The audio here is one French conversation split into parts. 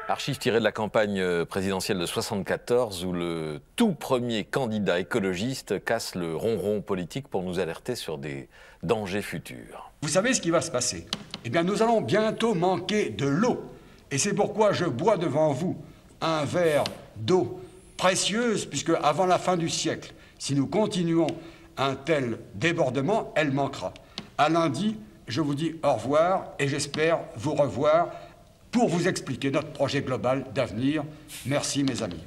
Archive tirée de la campagne présidentielle de 1974 où le tout premier candidat écologiste casse le ronron politique pour nous alerter sur des dangers futurs. Vous savez ce qui va se passer? Eh bien, nous allons bientôt manquer de l'eau. Et c'est pourquoi je bois devant vous un verre d'eau précieuse, puisque avant la fin du siècle, si nous continuons un tel débordement, elle manquera. À lundi, je vous dis au revoir et j'espère vous revoir pour vous expliquer notre projet global d'avenir. Merci, mes amis.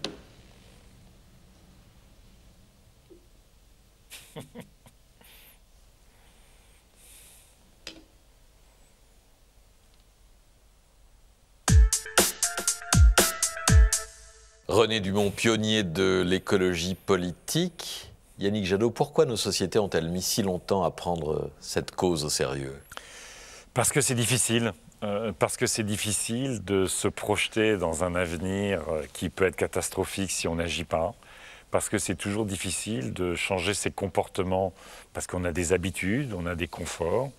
René Dumont, pionnier de l'écologie politique. Yannick Jadot, pourquoi nos sociétés ont-elles mis si longtemps à prendre cette cause au sérieux? Parce que c'est difficile. Parce que c'est difficile de se projeter dans un avenir qui peut être catastrophique si on n'agit pas. Parce que c'est toujours difficile de changer ses comportements parce qu'on a des habitudes, on a des conforts.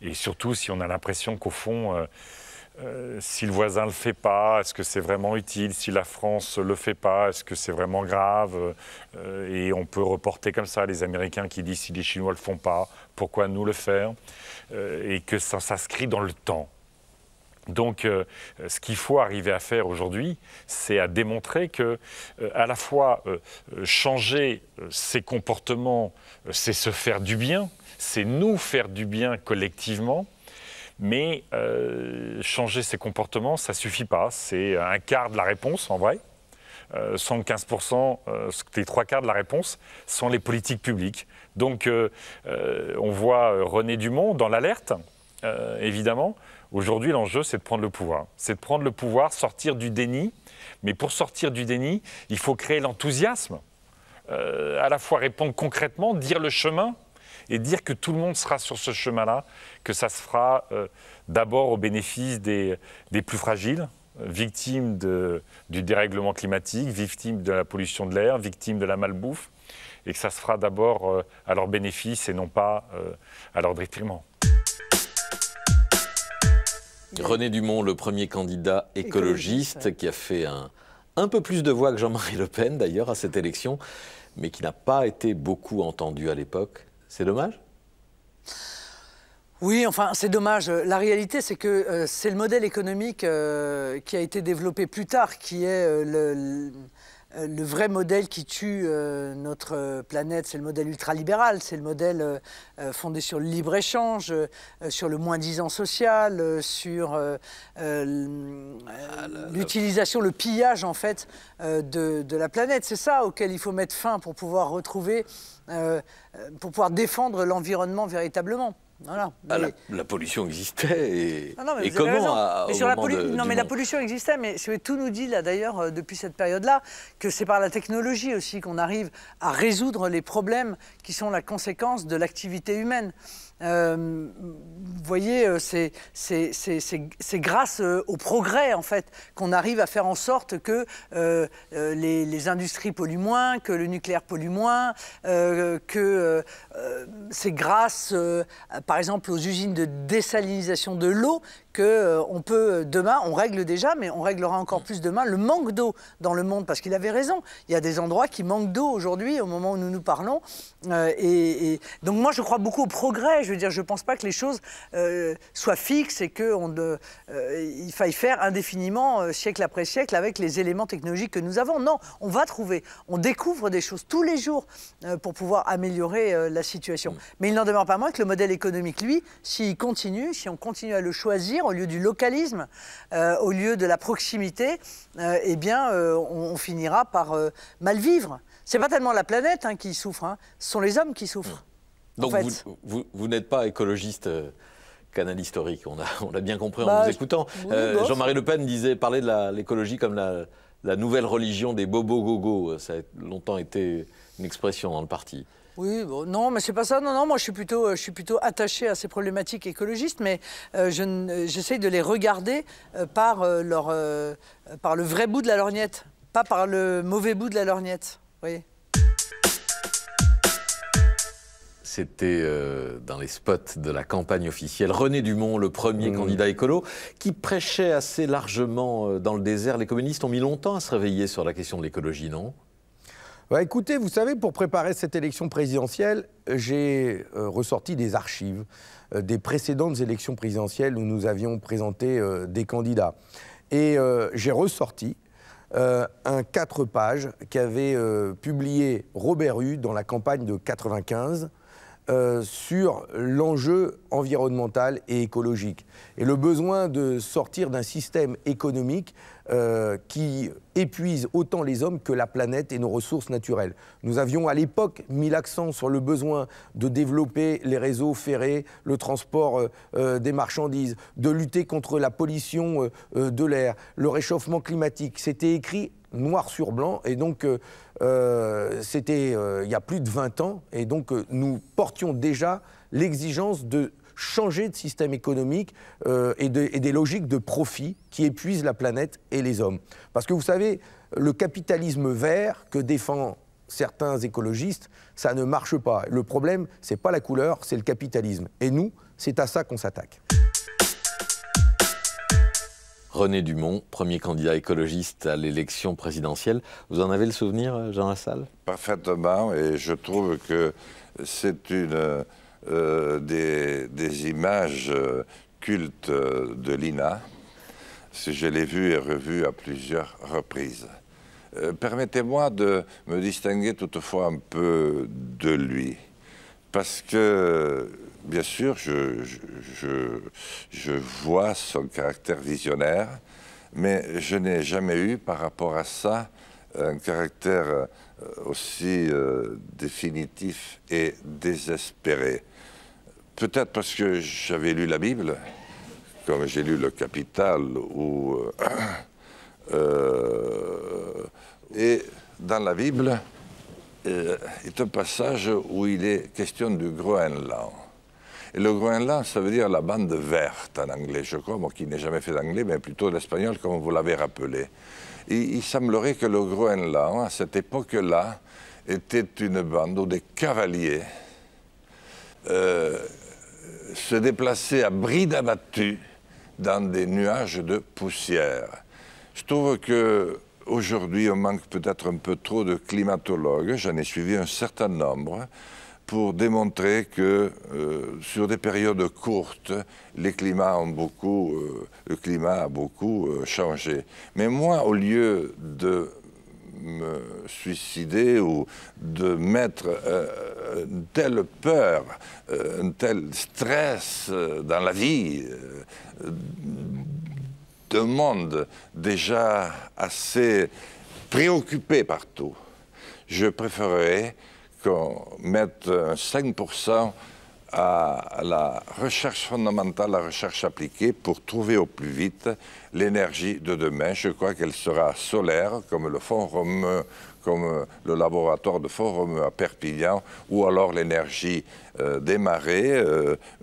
Et surtout si on a l'impression qu'au fond, si le voisin ne le fait pas, est-ce que c'est vraiment utile? Si la France ne le fait pas, est-ce que c'est vraiment grave? Et on peut reporter comme ça les Américains qui disent si les Chinois ne le font pas, pourquoi nous le faire? Et que ça s'inscrit dans le temps. Donc, ce qu'il faut arriver à faire aujourd'hui, c'est à démontrer que, à la fois, changer ses comportements, c'est se faire du bien, c'est nous faire du bien collectivement, mais changer ses comportements, ça ne suffit pas. C'est un quart de la réponse, en vrai. 75%, les trois quarts de la réponse sont les politiques publiques. Donc, on voit René Dumont dans l'alerte, évidemment. Aujourd'hui, l'enjeu, c'est de prendre le pouvoir. C'est de prendre le pouvoir, sortir du déni. Mais pour sortir du déni, il faut créer l'enthousiasme. À la fois répondre concrètement, dire le chemin et dire que tout le monde sera sur ce chemin-là, que ça se fera d'abord au bénéfice des plus fragiles, victimes du dérèglement climatique, victimes de la pollution de l'air, victimes de la malbouffe, et que ça se fera d'abord à leur bénéfice et non pas à leur détriment. René Dumont, le premier candidat écologiste qui a fait un peu plus de voix que Jean-Marie Le Pen d'ailleurs à cette élection, mais qui n'a pas été beaucoup entendu à l'époque. C'est dommage ? Oui, enfin, c'est dommage. La réalité, c'est que c'est le modèle économique qui a été développé plus tard, qui est le vrai modèle qui tue notre planète. C'est le modèle ultralibéral, c'est le modèle fondé sur le libre-échange, sur le moins-disant social, sur l'utilisation, le pillage, en fait, de la planète. C'est ça auquel il faut mettre fin pour pouvoir retrouver, pour pouvoir défendre l'environnement véritablement. Voilà. La pollution existait et comment la pollution existait, mais tout nous dit là d'ailleurs depuis cette période-là que c'est par la technologie aussi qu'on arrive à résoudre les problèmes qui sont la conséquence de l'activité humaine. Vous voyez, c'est grâce au progrès en fait qu'on arrive à faire en sorte que les industries polluent moins, que le nucléaire pollue moins, que c'est grâce par exemple aux usines de désalinisation de l'eau qu'on peut demain, on règle déjà, mais on réglera encore plus demain, le manque d'eau dans le monde, parce qu'il avait raison. Il y a des endroits qui manquent d'eau aujourd'hui, au moment où nous parlons. Et donc moi, je crois beaucoup au progrès. Je veux dire, je ne pense pas que les choses soient fixes et qu'il faille faire indéfiniment, siècle après siècle, avec les éléments technologiques que nous avons. Non, on va trouver, on découvre des choses tous les jours pour pouvoir améliorer la situation. Mais il n'en demeure pas moins que le modèle économique, lui, si on continue à le choisir, au lieu du localisme, au lieu de la proximité, eh bien, on finira par mal vivre. C'est pas tellement la planète qui souffre, ce sont les hommes qui souffrent. Donc en fait. vous n'êtes pas écologiste canal historique, on l'a bien compris en vous écoutant. Oui, Jean-Marie Le Pen parlait de l'écologie comme la nouvelle religion des bobos-gogos. Ça a longtemps été une expression dans le parti. Oui, bon, non, mais c'est pas ça. Non, moi je suis plutôt attaché à ces problématiques écologistes, mais j'essaye de les regarder par le vrai bout de la lorgnette, pas par le mauvais bout de la lorgnette. Vous voyez ? C'était dans les spots de la campagne officielle. René Dumont, le premier candidat écolo, qui prêchait assez largement dans le désert. Les communistes ont mis longtemps à se réveiller sur la question de l'écologie, non? Bah, écoutez, vous savez, pour préparer cette élection présidentielle, j'ai ressorti des archives des précédentes élections présidentielles où nous avions présenté des candidats. Et j'ai ressorti un 4 pages qu'avait publié Robert Hue dans la campagne de 95 sur l'enjeu environnemental et écologique et le besoin de sortir d'un système économique qui épuise autant les hommes que la planète et nos ressources naturelles. Nous avions à l'époque mis l'accent sur le besoin de développer les réseaux ferrés, le transport des marchandises, de lutter contre la pollution de l'air, le réchauffement climatique. C'était écrit noir sur blanc, et donc c'était il y a plus de 20 ans, et donc nous portions déjà l'exigence de changer de système économique et des logiques de profit qui épuisent la planète et les hommes. Parce que vous savez, le capitalisme vert que défendent certains écologistes, ça ne marche pas. Le problème, c'est pas la couleur, c'est le capitalisme. Et nous, c'est à ça qu'on s'attaque. René Dumont, premier candidat écologiste à l'élection présidentielle. Vous en avez le souvenir, Jean Lassalle? Parfaitement, et je trouve que c'est une des images cultes de l'INA. Je l'ai vu et revu à plusieurs reprises. Permettez-moi de me distinguer toutefois un peu de lui, parce que, bien sûr, je vois son caractère visionnaire, mais je n'ai jamais eu, par rapport à ça, un caractère aussi définitif et désespéré. Peut-être parce que j'avais lu la Bible, comme j'ai lu Le Capital, et dans la Bible, il y a un passage où il est question du Groenland. Et le Groenland, ça veut dire la bande verte en anglais, je crois, moi qui n'ai jamais fait d'anglais, mais plutôt l'espagnol, comme vous l'avez rappelé. Et il semblerait que le Groenland, à cette époque-là, était une bande où des cavaliers se déplaçaient à bride abattue dans des nuages de poussière. Je trouve qu'aujourd'hui, on manque peut-être un peu trop de climatologues. J'en ai suivi un certain nombre pour démontrer que sur des périodes courtes, le climat a beaucoup changé. Mais moi, au lieu de me suicider ou de mettre une telle peur, un tel stress dans la vie d'un monde déjà assez préoccupé partout, je préférerais qu'on mette un 5% à la recherche fondamentale, la recherche appliquée pour trouver au plus vite l'énergie de demain. Je crois qu'elle sera solaire, comme le Fonds Romeu, comme le laboratoire de Fonds Romeu à Perpignan, ou alors l'énergie des marées.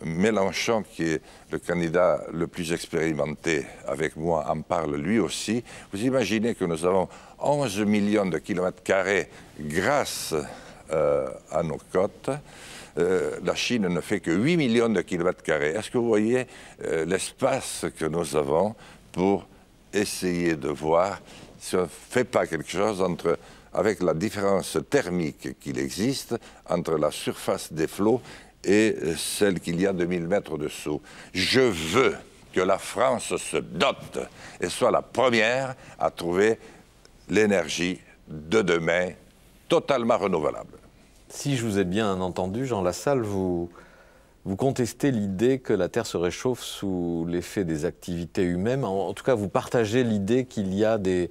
Mélenchon, qui est le candidat le plus expérimenté avec moi, en parle lui aussi. Vous imaginez que nous avons 11 millions de kilomètres carrés grâce à nos côtes. La Chine ne fait que 8 millions de kilomètres carrés. Est-ce que vous voyez l'espace que nous avons pour essayer de voir si on ne fait pas quelque chose avec la différence thermique qu'il existe entre la surface des flots et celle qu'il y a 2000 mètres dessous. Je veux que la France se dote et soit la première à trouver l'énergie de demain totalement renouvelable. Si je vous ai bien entendu, Jean Lassalle, vous contestez l'idée que la Terre se réchauffe sous l'effet des activités humaines. En tout cas, vous partagez l'idée qu'il y a des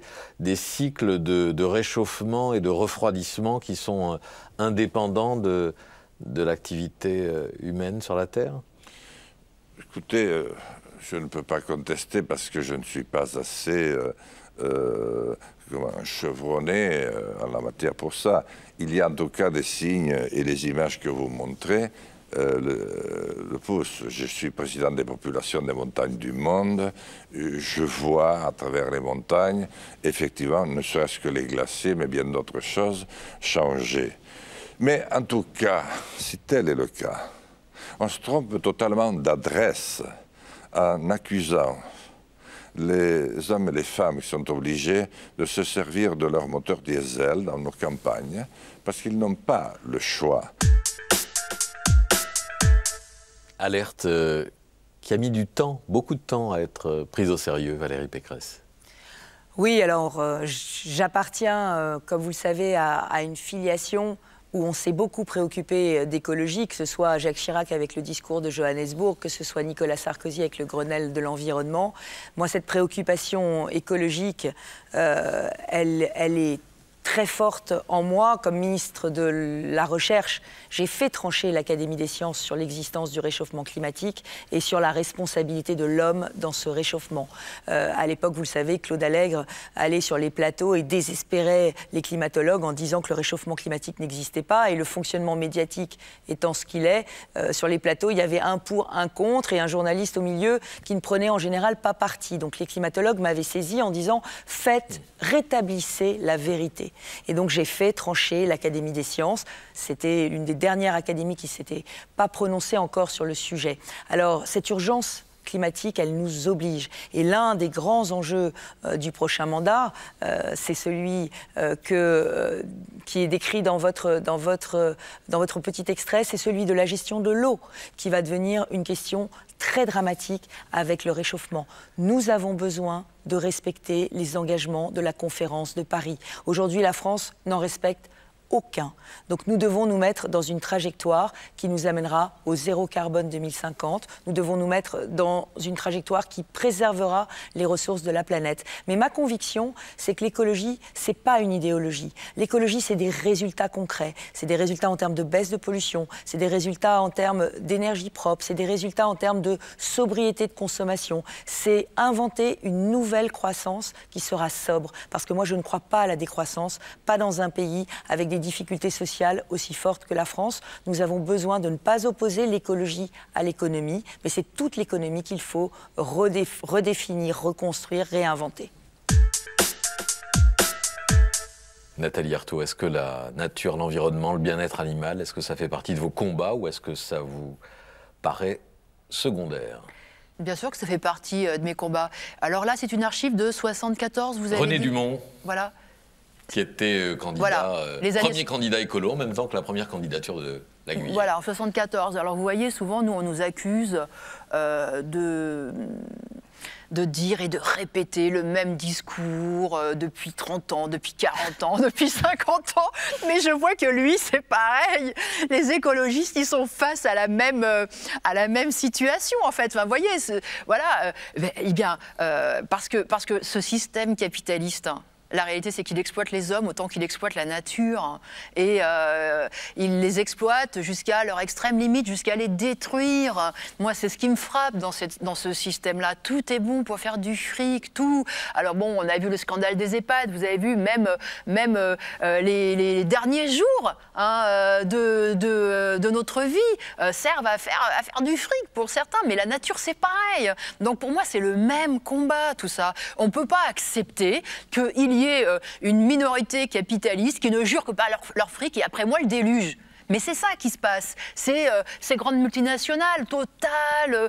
cycles de réchauffement et de refroidissement qui sont indépendants de l'activité humaine sur la Terre? Écoutez, je ne peux pas contester parce que je ne suis pas assez chevronné en la matière pour ça. Il y a en tout cas des signes et les images que vous montrez le poussent. Je suis président des populations des montagnes du monde. Je vois à travers les montagnes, effectivement, ne serait-ce que les glaciers, mais bien d'autres choses, changer. Mais en tout cas, si tel est le cas, on se trompe totalement d'adresse en accusant les hommes et les femmes qui sont obligés de se servir de leur moteur diesel dans nos campagnes parce qu'ils n'ont pas le choix. Alerte qui a mis du temps, beaucoup de temps à être prise au sérieux, Valérie Pécresse. Oui, alors j'appartiens, comme vous le savez, à une filiation où on s'est beaucoup préoccupé d'écologie, que ce soit Jacques Chirac avec le discours de Johannesburg, que ce soit Nicolas Sarkozy avec le Grenelle de l'environnement. Moi, cette préoccupation écologique, elle est très forte en moi. Comme ministre de la Recherche, j'ai fait trancher l'Académie des sciences sur l'existence du réchauffement climatique et sur la responsabilité de l'homme dans ce réchauffement. À l'époque, vous le savez, Claude Allègre allait sur les plateaux et désespérait les climatologues en disant que le réchauffement climatique n'existait pas, et le fonctionnement médiatique étant ce qu'il est, sur les plateaux, il y avait un pour, un contre, et un journaliste au milieu qui ne prenait en général pas parti. Donc les climatologues m'avaient saisi en disant « faites, rétablissez la vérité ». Et donc j'ai fait trancher l'Académie des sciences. C'était l'une des dernières académies qui ne s'était pas prononcée encore sur le sujet. Alors cette urgence climatique, elle nous oblige. Et l'un des grands enjeux du prochain mandat, c'est celui qui est décrit dans votre petit extrait, c'est celui de la gestion de l'eau, qui va devenir une question très dramatique avec le réchauffement. Nous avons besoin de respecter les engagements de la conférence de Paris. Aujourd'hui, la France n'en respecte aucun. Donc nous devons nous mettre dans une trajectoire qui nous amènera au zéro carbone 2050. Nous devons nous mettre dans une trajectoire qui préservera les ressources de la planète. Mais ma conviction, c'est que l'écologie, c'est pas une idéologie. L'écologie, c'est des résultats concrets. C'est des résultats en termes de baisse de pollution, c'est des résultats en termes d'énergie propre, c'est des résultats en termes de sobriété de consommation. C'est inventer une nouvelle croissance qui sera sobre. Parce que moi, je ne crois pas à la décroissance, pas dans un pays avec des difficultés sociales aussi fortes que la France. Nous avons besoin de ne pas opposer l'écologie à l'économie, mais c'est toute l'économie qu'il faut redéfinir, reconstruire, réinventer. Nathalie Arthaud, est-ce que la nature, l'environnement, le bien-être animal, est-ce que ça fait partie de vos combats ou est-ce que ça vous paraît secondaire ? Bien sûr que ça fait partie de mes combats. Alors là, c'est une archive de 74, vous avez René dit. Dumont. Voilà. Qui était candidat, voilà. premier candidat écolo en même temps que la première candidature de la Guyane. Voilà, en 74. Alors vous voyez, souvent, nous, on nous accuse de dire et de répéter le même discours depuis 30 ans, depuis 40 ans, depuis 50 ans. Mais je vois que lui, c'est pareil. Les écologistes, ils sont face à la même situation, en fait. Enfin, vous voyez, voilà. Parce que ce système capitaliste... La réalité, c'est qu'il exploite les hommes autant qu'il exploite la nature. Et il les exploite jusqu'à leur extrême limite, jusqu'à les détruire. Moi, c'est ce qui me frappe dans ce système-là. Tout est bon pour faire du fric, tout. Alors bon, on a vu le scandale des EHPAD. Vous avez vu même les derniers jours de notre vie servent à faire du fric pour certains. Mais la nature, c'est pareil. Donc pour moi, c'est le même combat, tout ça. On ne peut pas accepter qu'il y ait une minorité capitaliste qui ne jure que par leur fric et après moi le déluge. Mais c'est ça qui se passe. C'est ces grandes multinationales, Total,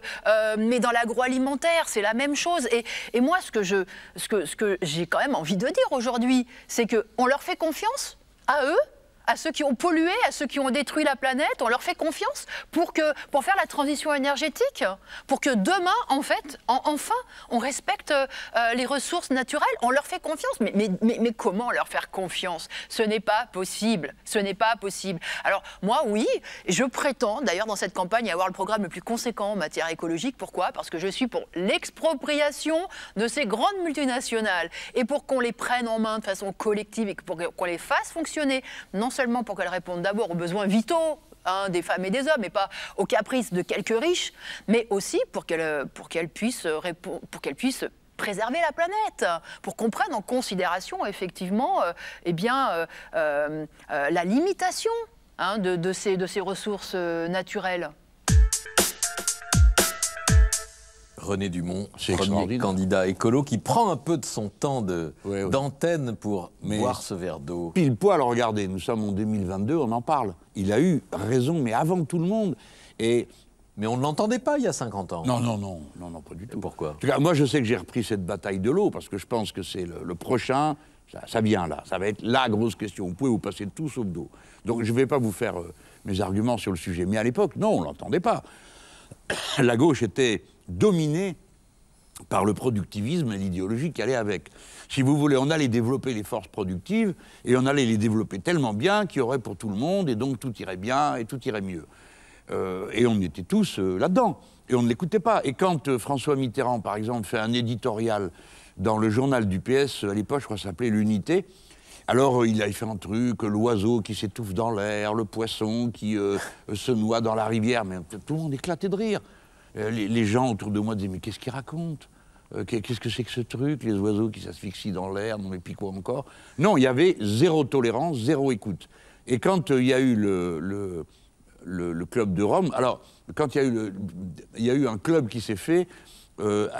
mais dans l'agroalimentaire, c'est la même chose. Et moi, ce que j'ai quand même envie de dire aujourd'hui, c'est qu'on leur fait confiance à eux, à ceux qui ont pollué, à ceux qui ont détruit la planète, on leur fait confiance pour faire la transition énergétique, pour que demain, en fait, enfin, on respecte les ressources naturelles, on leur fait confiance. Mais comment leur faire confiance ? Ce n'est pas possible, ce n'est pas possible. Alors moi, oui, je prétends d'ailleurs dans cette campagne avoir le programme le plus conséquent en matière écologique. Pourquoi ? Parce que je suis pour l'expropriation de ces grandes multinationales et pour qu'on les prenne en main de façon collective et pour qu'on les fasse fonctionner, non seulement pour qu'elles répondent d'abord aux besoins vitaux des femmes et des hommes, et pas aux caprices de quelques riches, mais aussi pour qu'elles puissent préserver la planète, pour qu'on prenne en considération effectivement la limitation de ces ressources naturelles. René Dumont, C'est premier extraordinaire. candidat écolo, qui prend un peu de son temps Ouais. d'antenne pour Mais boire ce verre d'eau. Pile poil, regardez, nous sommes en 2022, on en parle. Il a eu raison, mais avant tout le monde. Et Mais on ne l'entendait pas il y a 50 ans. non, pas du tout. Pourquoi? En tout cas, moi, je sais que j'ai repris cette bataille de l'eau parce que je pense que c'est le prochain. Ça vient là. Ça va être la grosse question. Vous pouvez vous passer de tout sauf d'eau. Donc, je ne vais pas vous faire mes arguments sur le sujet. Mais à l'époque, non, on ne l'entendait pas. La gauche était dominée par le productivisme et l'idéologie qui allait avec. Si vous voulez, on allait développer les forces productives et on allait les développer tellement bien qu'il y aurait pour tout le monde et donc tout irait bien et tout irait mieux. Et on était tous là-dedans. Et on ne l'écoutait pas. Et quand François Mitterrand, par exemple, fait un éditorial dans le journal du PS, à l'époque, je crois que ça s'appelait L'Unité, alors il avait fait un truc, l'oiseau qui s'étouffe dans l'air, le poisson qui se noie dans la rivière, mais tout le monde éclatait de rire. Les gens autour de moi disaient, mais qu'est-ce qu'il raconte? Qu'est-ce que c'est que ce truc? Les oiseaux qui s'asphyxient dans l'air, non mais puis quoi encore? Non, il y avait zéro tolérance, zéro écoute. Et quand il y a eu le club de Rome, alors quand il y a eu un club qui s'est fait,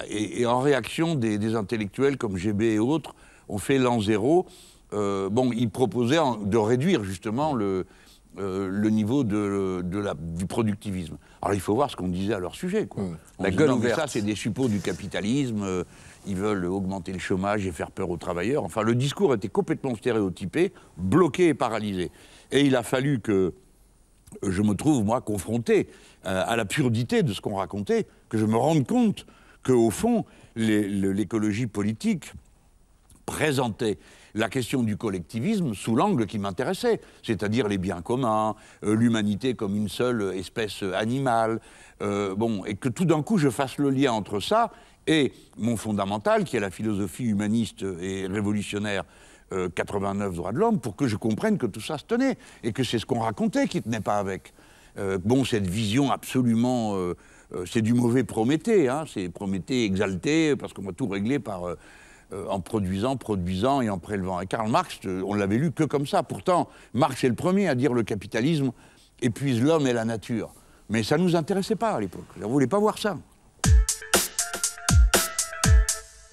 et en réaction des intellectuels comme GB et autres, ont fait l'an zéro. Ils proposaient de réduire justement le niveau du productivisme. Alors il faut voir ce qu'on disait à leur sujet, quoi. La gueule ouverte. Ça, c'est des suppôts du capitalisme. Ils veulent augmenter le chômage et faire peur aux travailleurs. Enfin, le discours était complètement stéréotypé, bloqué et paralysé. Et il a fallu que je me trouve, moi, confronté à la purdité de ce qu'on racontait, que je me rende compte qu'au fond, l'écologie politique présentait la question du collectivisme sous l'angle qui m'intéressait, c'est-à-dire les biens communs, l'humanité comme une seule espèce animale, et que tout d'un coup je fasse le lien entre ça et mon fondamental, qui est la philosophie humaniste et révolutionnaire 89 droits de l'homme, pour que je comprenne que tout ça se tenait, et que c'est ce qu'on racontait qui tenait pas avec. Cette vision absolument... c'est du mauvais Prométhée, hein, c'est Prométhée exalté, parce qu'on va tout régler en produisant et en prélevant. Et Karl Marx, on l'avait lu que comme ça. Pourtant, Marx est le premier à dire le capitalisme épuise l'homme et la nature. Mais ça ne nous intéressait pas à l'époque. On ne voulait pas voir ça.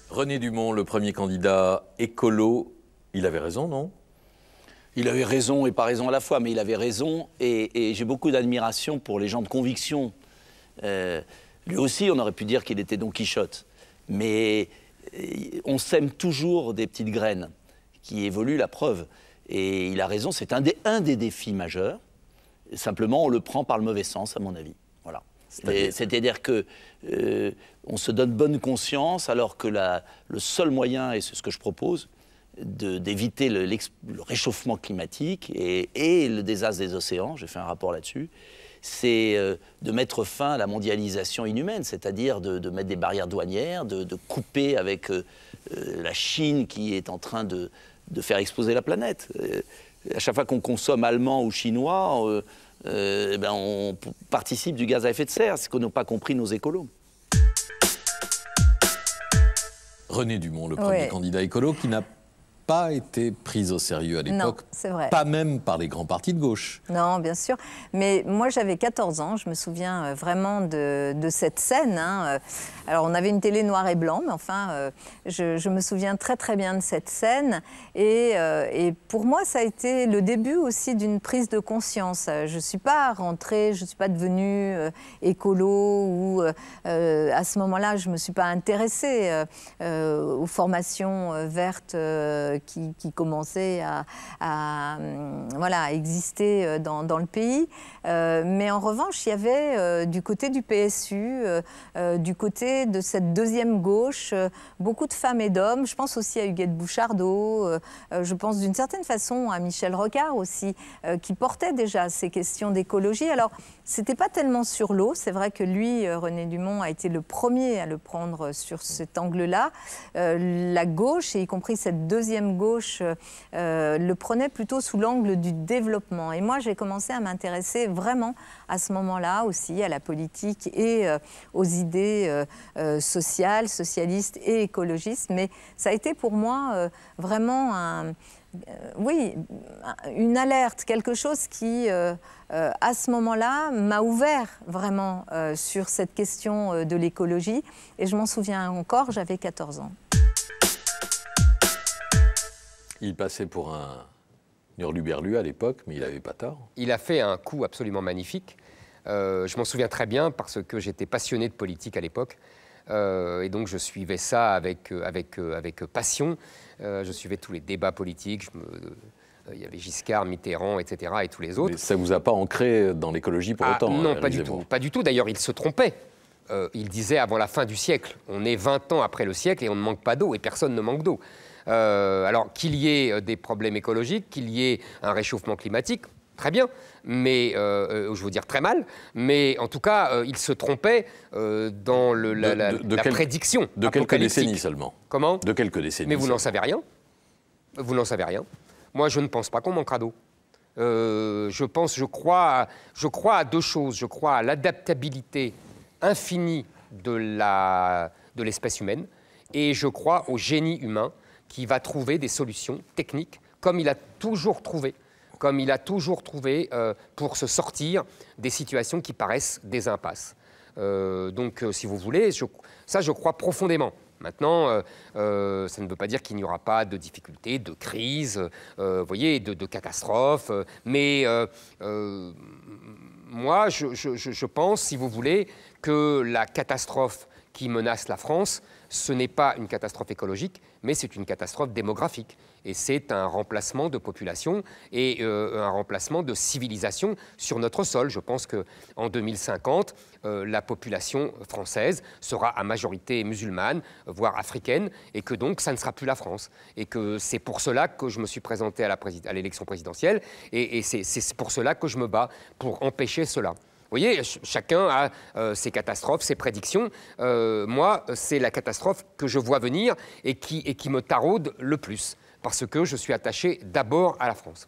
René Dumont, le premier candidat écolo, il avait raison, non? Il avait raison et pas raison à la fois, mais il avait raison. Et j'ai beaucoup d'admiration pour les gens de conviction. Lui aussi, on aurait pu dire qu'il était Don Quichotte. Mais on sème toujours des petites graines qui évoluent, la preuve. Et il a raison, c'est un des défis majeurs. Simplement, on le prend par le mauvais sens, à mon avis. Voilà. C'est-à-dire que on se donne bonne conscience, alors que le seul moyen, et c'est ce que je propose, d'éviter le réchauffement climatique et le désastre des océans, j'ai fait un rapport là-dessus, c'est de mettre fin à la mondialisation inhumaine, c'est-à-dire de mettre des barrières douanières, de couper avec la Chine qui est en train de faire exploser la planète. À chaque fois qu'on consomme allemand ou chinois, on participe du gaz à effet de serre, c'est ce que n'ont pas compris nos écolos. René Dumont, le premier candidat écolo, qui n'a pas été pris au sérieux à l'époque, c'est vrai. Pas même par les grands partis de gauche. Non, bien sûr. Mais moi, j'avais 14 ans, je me souviens vraiment de cette scène. Hein. Alors, on avait une télé noir et blanc, mais enfin, je me souviens très très bien de cette scène. Et pour moi, ça a été le début aussi d'une prise de conscience. Je ne suis pas rentrée, je ne suis pas devenue écolo, ou à ce moment-là, je ne me suis pas intéressée aux formations vertes qui commençaient à exister dans le pays. Mais en revanche, il y avait du côté du PSU, du côté de cette deuxième gauche, beaucoup de femmes et d'hommes. Je pense aussi à Huguette Bouchardot, je pense d'une certaine façon à Michel Rocard aussi, qui portait déjà ces questions d'écologie. Alors, c'était pas tellement sur l'eau. C'est vrai que lui, René Dumont, a été le premier à le prendre sur cet angle-là. La gauche, et y compris cette deuxième gauche, le prenait plutôt sous l'angle du développement. Et moi, j'ai commencé à m'intéresser vraiment à ce moment-là aussi à la politique et aux idées sociales, socialistes et écologistes. Mais ça a été pour moi vraiment oui, une alerte, quelque chose qui, à ce moment-là, m'a ouvert vraiment sur cette question de l'écologie. Et je m'en souviens encore, j'avais 14 ans. Il passait pour un hurluberlu à l'époque, mais il n'avait pas tort. Il a fait un coup absolument magnifique. Je m'en souviens très bien parce que j'étais passionné de politique à l'époque. Et donc je suivais ça avec passion. Je suivais tous les débats politiques. Il y avait Giscard, Mitterrand, etc. et tous les autres. Mais ça ne vous a pas ancré dans l'écologie pour autant? Non, pas du tout. Pas du tout. D'ailleurs, il se trompait. Il disait avant la fin du siècle. On est 20 ans après le siècle et on ne manque pas d'eau et personne ne manque d'eau. Alors qu'il y ait des problèmes écologiques, qu'il y ait un réchauffement climatique, très bien, mais je veux dire très mal, mais en tout cas, il se trompait dans la prédiction. De quelques décennies seulement. Comment? De quelques décennies. Mais vous n'en savez rien. Vous n'en savez rien. Moi, je ne pense pas qu'on manquera d'eau. Je crois à deux choses. Je crois à l'adaptabilité infinie de l'espèce humaine, et je crois au génie humain qui va trouver des solutions techniques, comme il a toujours trouvé pour se sortir des situations qui paraissent des impasses. Donc, si vous voulez, je crois profondément. Maintenant, ça ne veut pas dire qu'il n'y aura pas de difficultés, de crises, voyez, de catastrophes. Mais moi, je pense, si vous voulez, que la catastrophe qui menace la France, ce n'est pas une catastrophe écologique, mais c'est une catastrophe démographique. Et c'est un remplacement de population et un remplacement de civilisation sur notre sol. Je pense qu'en 2050, la population française sera à majorité musulmane, voire africaine, et que donc ça ne sera plus la France. Et que c'est pour cela que je me suis présenté à l'élection présidentielle, et c'est pour cela que je me bats, pour empêcher cela. Vous voyez, chacun a ses catastrophes, ses prédictions. Moi, c'est la catastrophe que je vois venir et qui me taraude le plus, parce que je suis attaché d'abord à la France.